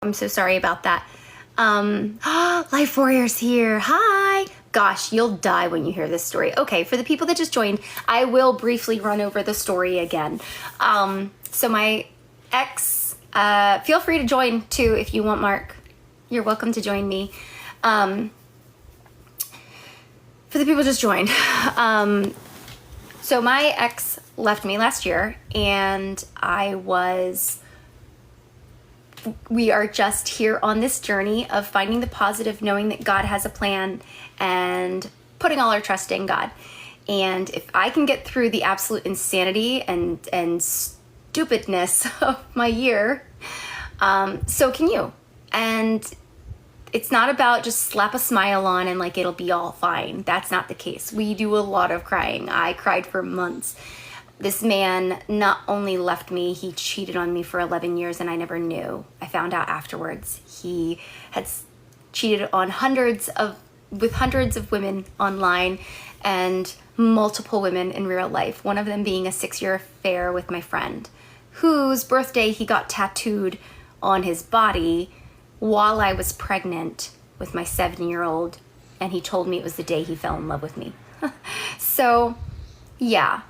I'm so sorry about that. Life Warrior's here. Hi. Gosh, you'll die when you hear this story. Okay, for the people that just joined, I will briefly run over the story again. So my ex, feel free to join too if you want, Mark. You're welcome to join me. For the people just joined. So my ex left me last year, and we are just here on this journey of finding the positive, knowing that God has a plan, and putting all our trust in God. And if I can get through the absolute insanity and stupidness of my year, so can you. And it's not about just slap a smile on and like it'll be all fine. That's not the case. We do a lot of crying. I cried for months. This man not only left me, he cheated on me for 11 years and I never knew. I found out afterwards. He had cheated on hundreds of women online and multiple women in real life. One of them being a 6-year affair with my friend, whose birthday he got tattooed on his body while I was pregnant with my 7-year-old, and he told me it was the day he fell in love with me. So, yeah.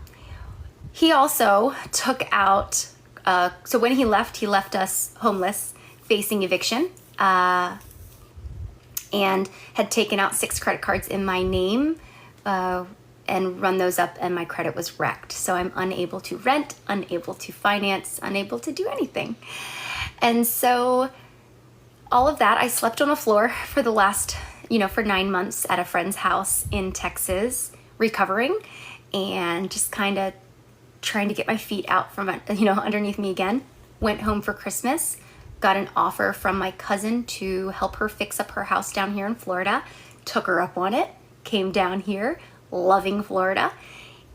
He also took out, so when he left us homeless, facing eviction, and had taken out 6 credit cards in my name, and run those up, and my credit was wrecked. So I'm unable to rent, unable to finance, unable to do anything. And so all of that, I slept on the floor for the last, for 9 months at a friend's house in Texas, recovering and just kind of trying to get my feet out from, underneath me again. Went home for Christmas, got an offer from my cousin to help her fix up her house down here in Florida, took her up on it, came down here, loving Florida.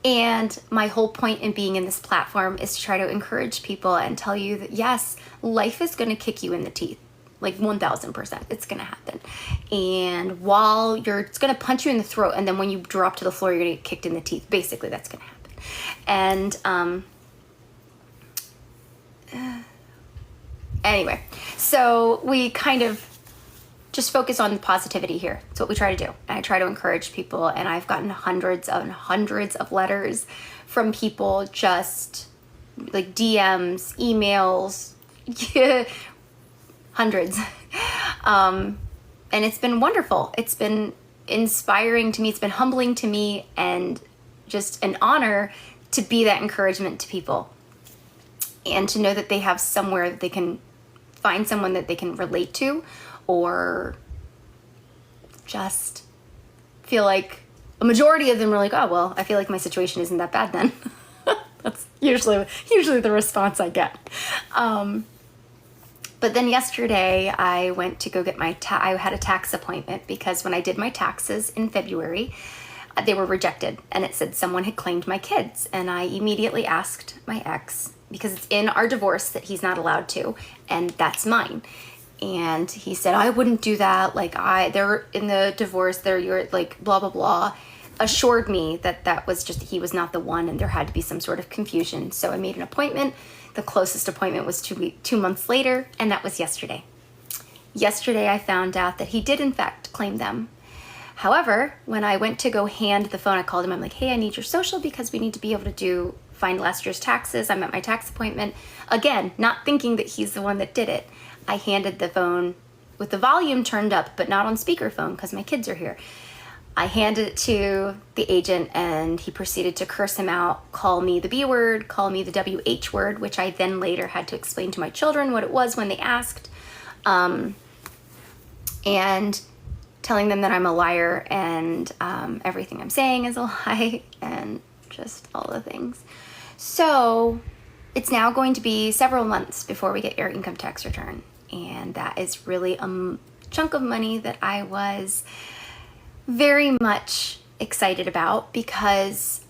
And my whole point in being in this platform is to try to encourage people and tell you that yes, life is going to kick you in the teeth. Like 1000%, it's going to happen. And it's going to punch you in the throat. And then when you drop to the floor, you're going to get kicked in the teeth. Basically, that's going to happen. And anyway, so we kind of just focus on positivity here. That's what we try to do. And I try to encourage people. And I've gotten hundreds and hundreds of letters from people, just like DMs, emails, hundreds. And it's been wonderful. It's been inspiring to me. It's been humbling to me, and just an honor to be that encouragement to people, and to know that they have somewhere that they can find someone that they can relate to, or just feel like a majority of them are like, oh, well, I feel like my situation isn't that bad then. That's usually the response I get. But then yesterday I went to go get I had a tax appointment, because when I did my taxes in February, they were rejected, and it said someone had claimed my kids. And I immediately asked my ex, because it's in our divorce that he's not allowed to, and that's mine. And he said, I wouldn't do that. Like they're in the divorce, you're like blah, blah, blah. Assured me that was just, he was not the one, and there had to be some sort of confusion. So I made an appointment. The closest appointment was 2 months later, and that was yesterday. Yesterday I found out that he did in fact claim them. However, when I went to go hand the phone, I called him. I'm like, hey, I need your social because we need to be able to find last year's taxes. I'm at my tax appointment. Again, not thinking that he's the one that did it. I handed the phone with the volume turned up, but not on speakerphone because my kids are here. I handed it to the agent, and he proceeded to curse him out, call me the B word, call me the WH word, which I then later had to explain to my children what it was when they asked. And telling them that I'm a liar, and everything I'm saying is a lie, and just all the things. So it's now going to be several months before we get our income tax return. And that is really a chunk of money that I was very much excited about, because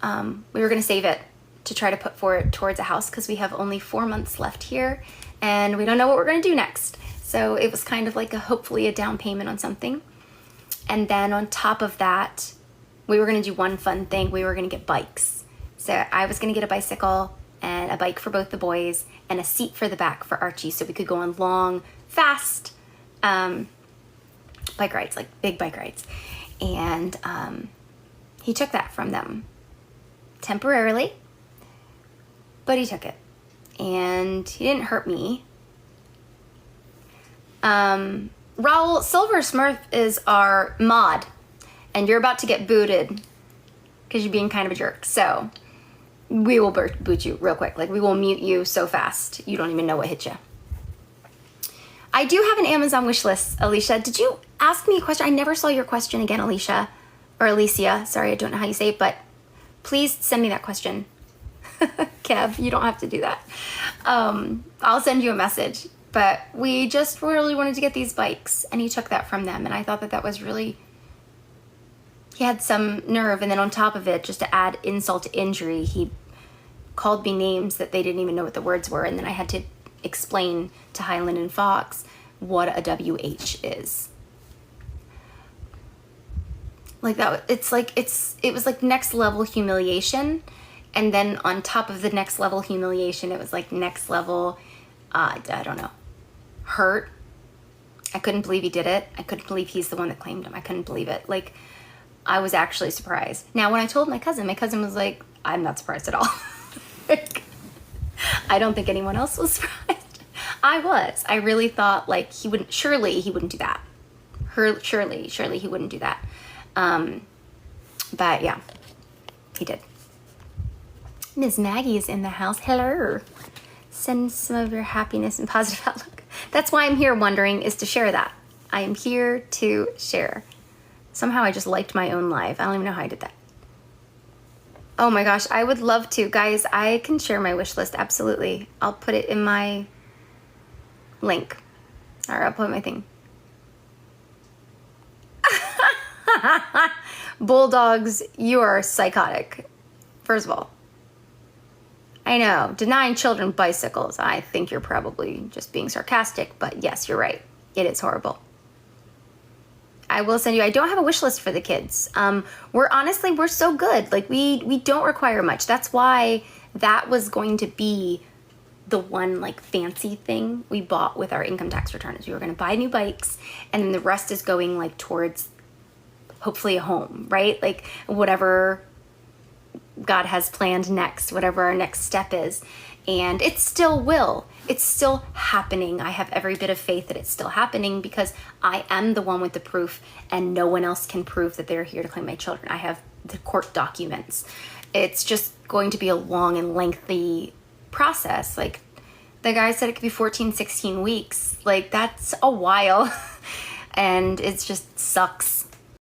we were going to save it to try to put forward towards a house, because we have only 4 months left here and we don't know what we're going to do next. So it was kind of like hopefully a down payment on something. And then on top of that, we were going to do one fun thing. We were going to get bikes. So I was going to get a bicycle and a bike for both the boys, and a seat for the back for Archie, so we could go on long fast bike rides, like big bike rides. And he took that from them temporarily, but he took it. And he didn't hurt me. Raul, Silver Smurf is our mod, and you're about to get booted because you're being kind of a jerk. So we will boot you real quick. Like, we will mute you so fast you don't even know what hit you. I do have an Amazon wish list, Alicia. Did you ask me a question? I never saw your question again, Alicia. Or Alicia. Sorry, I don't know how you say it, but please send me that question. Kev, you don't have to do that. I'll send you a message. But we just really wanted to get these bikes, and he took that from them. And I thought that that was really... He had some nerve, and then on top of it, just to add insult to injury, he called me names that they didn't even know what the words were, and then I had to explain to Highland and Fox what a WH is. Like that, it was like next level humiliation, and then on top of the next level humiliation, it was like next level, I don't know, hurt. I couldn't believe he did it. I couldn't believe he's the one that claimed him. I couldn't believe it. Like, I was actually surprised. Now, when I told my cousin was like, I'm not surprised at all. Like, I don't think anyone else was surprised. I was. I really thought, like, surely he wouldn't do that. Surely he wouldn't do that. But yeah, he did. Ms. Maggie is in the house. Hello. Send some of your happiness and positive outlook. That's why I'm here, wondering, is to share that. I am here to share. Somehow I just liked my own live. I don't even know how I did that. Oh my gosh, I would love to. Guys, I can share my wish list, absolutely. I'll put it in my link. Or I'll put my thing. Bulldogs, you are psychotic. First of all. I know, denying children bicycles. I think you're probably just being sarcastic, but yes, you're right. It is horrible. I will send you, I don't have a wish list for the kids. We're so good. Like, we don't require much. That's why that was going to be the one, like, fancy thing we bought with our income tax returns. We were going to buy new bikes, and then the rest is going, like, towards hopefully a home, right? Like, whatever God has planned next, whatever our next step is. And it still will. It's still happening. I have every bit of faith that it's still happening because I am the one with the proof, and no one else can prove that they're here to claim my children. I have the court documents. It's just going to be a long and lengthy process. Like, the guy said it could be 14, 16 weeks. Like, that's a while. And it just sucks.